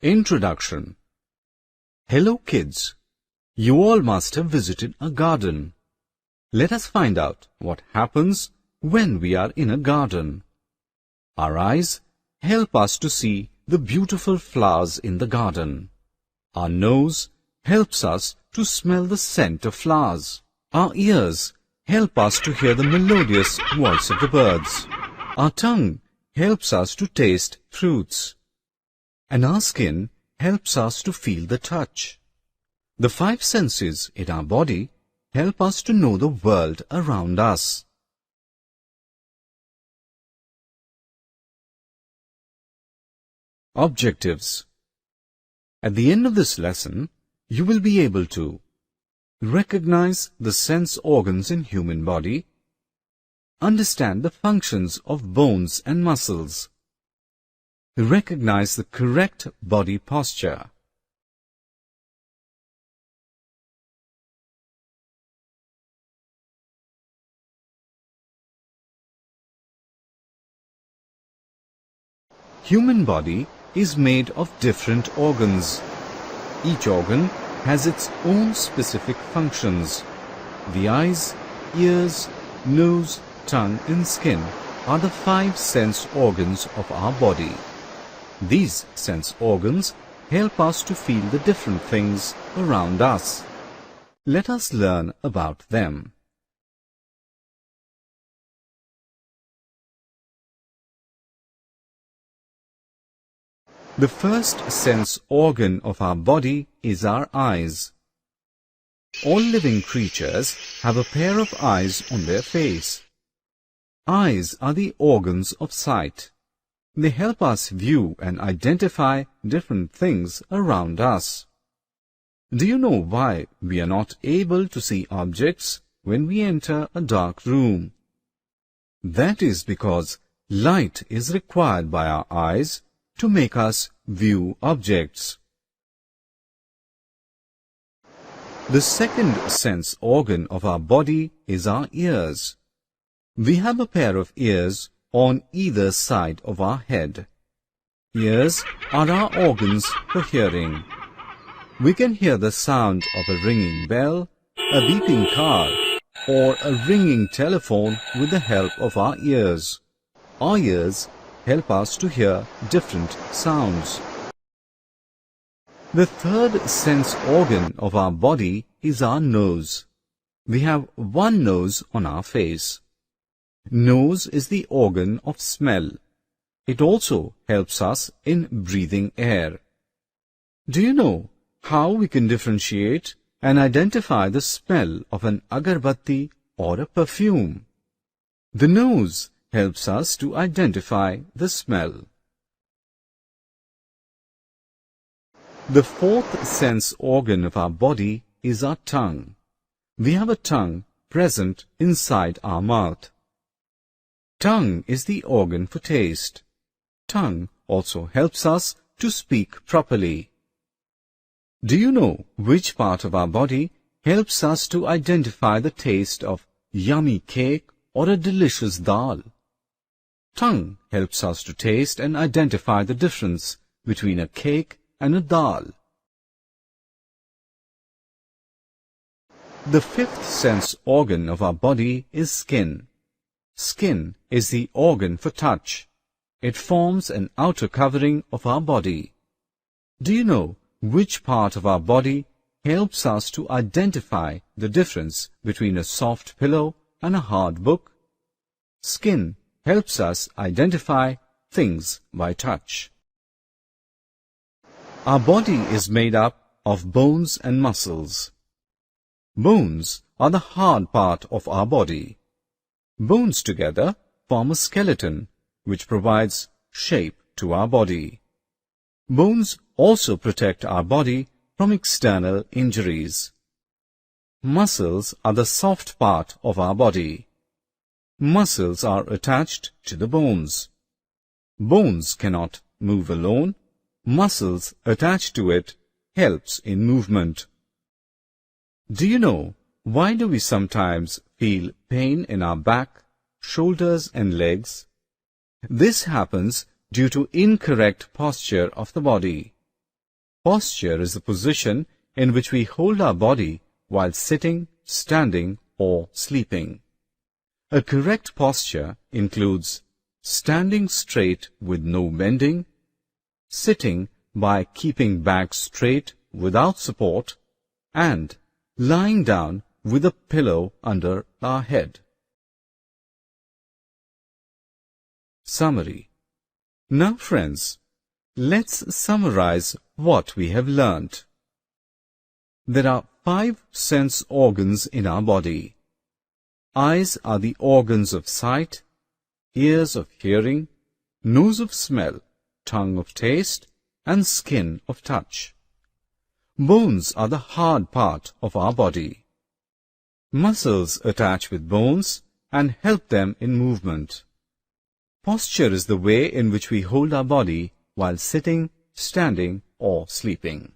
Introduction. Hello kids. You all must have visited a garden. Let us find out what happens when we are in a garden. Our eyes help us to see the beautiful flowers in the garden. Our nose helps us to smell the scent of flowers. Our ears help us to hear the melodious voice of the birds. Our tongue helps us to taste fruits. And our skin helps us to feel the touch. The five senses in our body help us to know the world around us. Objectives. At the end of this lesson, you will be able to recognize the sense organs in human body, understand the functions of bones and muscles, recognize the correct body posture, human body is made of different organs. Each organ has its own specific functions. The eyes, ears, nose, tongue and skin are the five sense organs of our body. These sense organs help us to feel the different things around us. Let us learn about them. The first sense organ of our body is our eyes. All living creatures have a pair of eyes on their face. Eyes are the organs of sight. They help us view and identify different things around us. Do you know why we are not able to see objects when we enter a dark room? That is because light is required by our eyes to make us view objects. The second sense organ of our body is our ears. We have a pair of ears on either side of our head. Ears are our organs for hearing. We can hear the sound of a ringing bell, a beeping car, or a ringing telephone with the help of our ears. Our ears help us to hear different sounds. The third sense organ of our body is our nose. We have one nose on our face. Nose is the organ of smell. It also helps us in breathing air. Do you know how we can differentiate and identify the smell of an agarbatti or a perfume? The nose helps us to identify the smell. The fourth sense organ of our body is our tongue. We have a tongue present inside our mouth. Tongue is the organ for taste. Tongue also helps us to speak properly. Do you know which part of our body helps us to identify the taste of yummy cake or a delicious dal? Tongue helps us to taste and identify the difference between a cake and a dal. The fifth sense organ of our body is skin. Skin is the organ for touch. It forms an outer covering of our body. Do you know which part of our body helps us to identify the difference between a soft pillow and a hard book? Skin helps us identify things by touch. Our body is made up of bones and muscles. Bones are the hard part of our body. Bones together form a skeleton which provides shape to our body. Bones also protect our body from external injuries. Muscles are the soft part of our body. Muscles are attached to the bones. Bones cannot move alone. Muscles attached to it helps in movement. Do you know why do we sometimes feel pain in our back, shoulders and legs? This happens due to incorrect posture of the body. Posture is the position in which we hold our body while sitting, standing, or sleeping. A correct posture includes standing straight with no bending, sitting by keeping back straight without support, and lying down with a pillow under our head. Summary. Now friends, let's summarize what we have learnt. There are 5 sense organs in our body. Eyes are the organs of sight, ears of hearing, nose of smell, tongue of taste, and skin of touch. Bones are the hard part of our body. Muscles attach with bones and help them in movement. Posture is the way in which we hold our body while sitting, standing, or sleeping.